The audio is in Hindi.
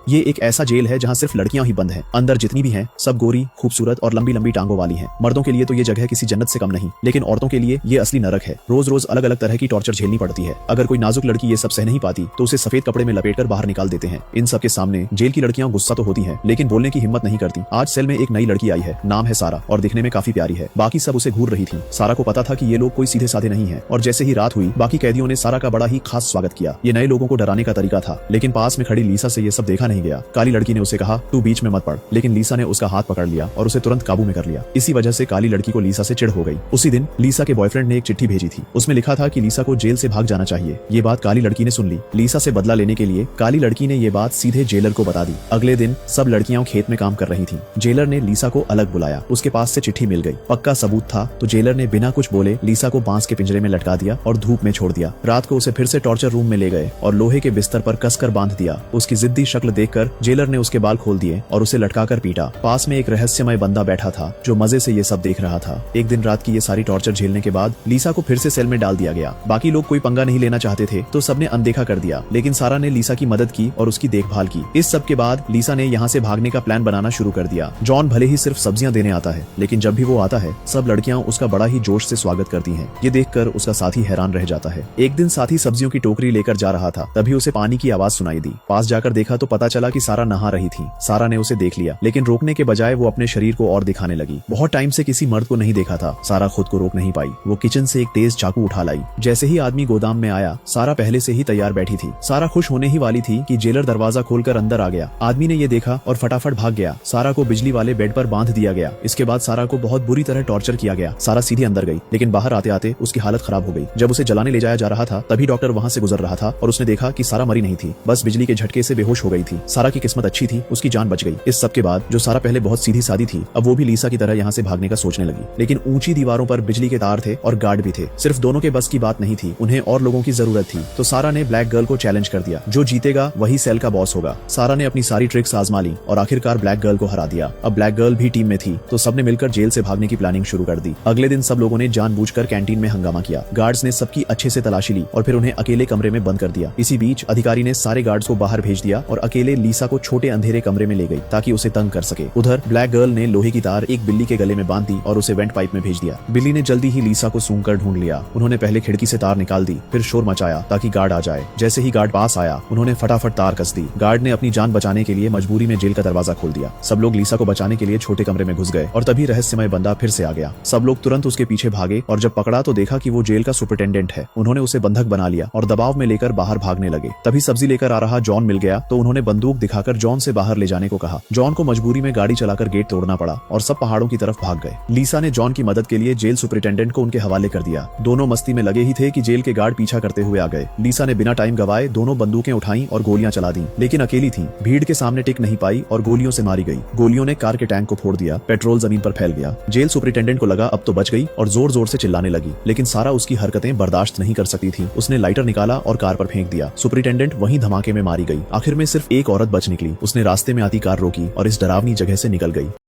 ये एक ऐसा जेल है जहाँ सिर्फ लड़कियां ही बंद हैं। अंदर जितनी भी हैं सब गोरी, खूबसूरत और लंबी लंबी टांगों वाली हैं। मर्दों के लिए तो ये जगह किसी जन्नत से कम नहीं, लेकिन औरतों के लिए ये असली नरक है। रोज रोज अलग अलग तरह की टॉर्चर झेलनी पड़ती है। अगर कोई नाजुक लड़की ये सब सह नहीं पाती तो उसे सफेद कपड़े में लपेटकर बाहर निकाल देते हैं। इन सब के सामने जेल की लड़कियां गुस्सा तो होती हैं, लेकिन बोलने की हिम्मत नहीं करती। आज सेल में एक नई लड़की आई है, नाम है सारा और दिखने में काफी प्यारी है। बाकी सब उसे घूर रही थी। सारा को पता था कि ये लोग कोई सीधे साधे नहीं है, और जैसे ही रात हुई बाकी कैदियों ने सारा का बड़ा ही खास स्वागत किया। ये नए लोगों को डराने का तरीका था, लेकिन पास में खड़ी लीसा से ये सब देखा नहीं गया। काली लड़की ने उसे कहा तू बीच में मत पड़, लेकिन लीसा ने उसका हाथ पकड़ लिया और उसे तुरंत काबू में कर लिया। इसी वजह से काली लड़की को लीसा से चिढ़ हो गई। उसी दिन लीसा के बॉयफ्रेंड ने एक चिट्ठी भेजी थी। उसमें लिखा था कि लीसा को जेल से भाग जाना चाहिए। ये बात काली लड़की ने सुन ली। लीसा से बदला लेने के लिए काली लड़की ने ये बात सीधे जेलर को बता दी। अगले दिन सब लड़कियां खेत में काम कर रही थी। जेलर ने लीसा को अलग बुलाया। उसके पास से चिट्ठी मिल गई, पक्का सबूत था, तो जेलर ने बिना कुछ बोले लीसा को बांस के पिंजरे में लटका दिया और धूप में छोड़ दिया। रात को उसे फिर से टॉर्चर रूम में ले गए और लोहे के बिस्तर पर कसकर बांध दिया। उसकी जिद्दी शक्ल देखकर जेलर ने उसके बाल खोल दिए और उसे लटकाकर पीटा। पास में एक रहस्यमय बंदा बैठा था जो मजे से ये सब देख रहा था। एक दिन रात की ये सारी टॉर्चर झेलने के बाद लीसा को फिर से सेल में डाल दिया गया। बाकी लोग कोई पंगा नहीं लेना चाहते थे तो सबने अनदेखा कर दिया, लेकिन सारा ने लीसा की मदद की और उसकी देखभाल की। इस सब के बाद लीसा ने यहाँ से भागने का प्लान बनाना शुरू कर दिया। जॉन भले ही सिर्फ सब्जियां देने आता है, लेकिन जब भी वो आता है सब लड़कियां उसका बड़ा ही जोश से स्वागत करती हैं। ये देखकर उसका साथी हैरान रह जाता है। एक दिन साथी सब्जियों की टोकरी लेकर जा रहा था, तभी उसे पानी की आवाज सुनाई दी। पास जाकर देखा तो पता चला कि सारा नहा रही थी। सारा ने उसे देख लिया, लेकिन रोकने के बजाय वो अपने शरीर को और दिखाने लगी। बहुत टाइम से किसी मर्द को नहीं देखा था। सारा खुद को रोक नहीं पाई। वो किचन से एक तेज चाकू उठा लाई। जैसे ही आदमी गोदाम में आया, सारा पहले से ही तैयार बैठी थी। सारा खुश होने ही वाली थी कि जेलर दरवाजा खोलकर अंदर आ गया। आदमी ने ये देखा और फटाफट भाग गया। सारा को बिजली वाले बेड पर बांध दिया गया। इसके बाद सारा को बहुत बुरी तरह टॉर्चर किया गया। सारा सीधे अंदर गई, लेकिन बाहर आते आते उसकी हालत खराब हो गई। जब उसे जलाने ले जाया जा रहा था तभी डॉक्टर वहाँ से गुजर रहा था और उसने देखा कि सारा मरी नहीं थी, बस बिजली के झटके से बेहोश हो गई थी। सारा की किस्मत अच्छी थी, उसकी जान बच गई। इस सब के बाद जो सारा पहले बहुत सीधी सादी थी, अब वो भी लीसा की तरह यहाँ से भागने का सोचने लगी। लेकिन ऊंची दीवारों पर बिजली के तार थे और गार्ड भी थे। सिर्फ दोनों के बस की बात नहीं थी, उन्हें और लोगों की जरूरत थी। तो सारा ने ब्लैक गर्ल को चैलेंज कर दिया। जो जीतेगा वही सेल का बॉस होगा। सारा ने अपनी सारी ट्रिक्स आजमा ली और आखिरकार ब्लैक गर्ल को हरा दिया। अब ब्लैक गर्ल भी टीम में थी, तो सबने मिलकर जेल से भागने की प्लानिंग शुरू कर दी। अगले दिन सब लोगों ने जानबूझकर कैंटीन में हंगामा किया। गार्ड्स ने सबकी अच्छे से तलाशी ली और फिर उन्हें अकेले कमरे में बंद कर दिया। इसी बीच अधिकारी ने सारे गार्ड्स को बाहर भेज दिया और अकेले लीसा को छोटे अंधेरे कमरे में ले गई ताकि उसे तंग कर सके। उधर ब्लैक गर्ल ने लोहे की तार एक बिल्ली के गले में बांध दी और उसे वेंट पाइप में भेज दिया। बिल्ली ने जल्दी ही लीसा को सूंघकर ढूंढ लिया। उन्होंने पहले खिड़की से तार निकाल दी, फिर शोर मचाया ताकि गार्ड आ जाए। जैसे ही गार्ड पास आया उन्होंने फटाफट तार कस दी। गार्ड ने अपनी जान बचाने के लिए मजबूरी में जेल का दरवाजा खोल दिया। सब लोग लीसा को बचाने के लिए छोटे कमरे में घुस गए और तभी रहस्यमय बंदा फिर से आ गया। सब लोग तुरंत उसके पीछे भागे और जब पकड़ा तो देखा कि वो जेल का सुपरिटेंडेंट है। उन्होंने उसे बंधक बना लिया और दबाव में लेकर बाहर भागने लगे। तभी सब्जी लेकर आ रहा जॉन मिल गया, तो उन्होंने बंदूक दिखाकर जॉन से बाहर ले जाने को कहा। जॉन को मजबूरी में गाड़ी चलाकर गेट तोड़ना पड़ा और सब पहाड़ों की तरफ भाग गए। लीसा ने जॉन की मदद के लिए जेल सुपरिटेंडेंट को उनके हवाले कर दिया। दोनों मस्ती में लगे ही थे कि जेल के गार्ड पीछा करते हुए आ गए। लीसा ने बिना टाइम गवाए दोनों बंदूकें उठाई और गोलियां चला दी, लेकिन अकेली थी। भीड़ के सामने टिक नहीं पाई और गोलियों से मारी गई। गोलियों ने कार के टैंक को फोड़ दिया। पेट्रोल जमीन पर फैल गया। जेल सुपरिटेंडेंट को लगा अब तो बच गई और जोर जोर से चिल्लाने लगी, लेकिन सारा उसकी हरकतें बर्दाश्त नहीं कर सकती थी। उसने लाइटर निकाला और कार पर फेंक दिया। सुपरिटेंडेंट वहीं धमाके में मारी गई। आखिर में सिर्फ एक औरत बच निकली। उसने रास्ते में आती कार रोकी और इस डरावनी जगह से निकल गई।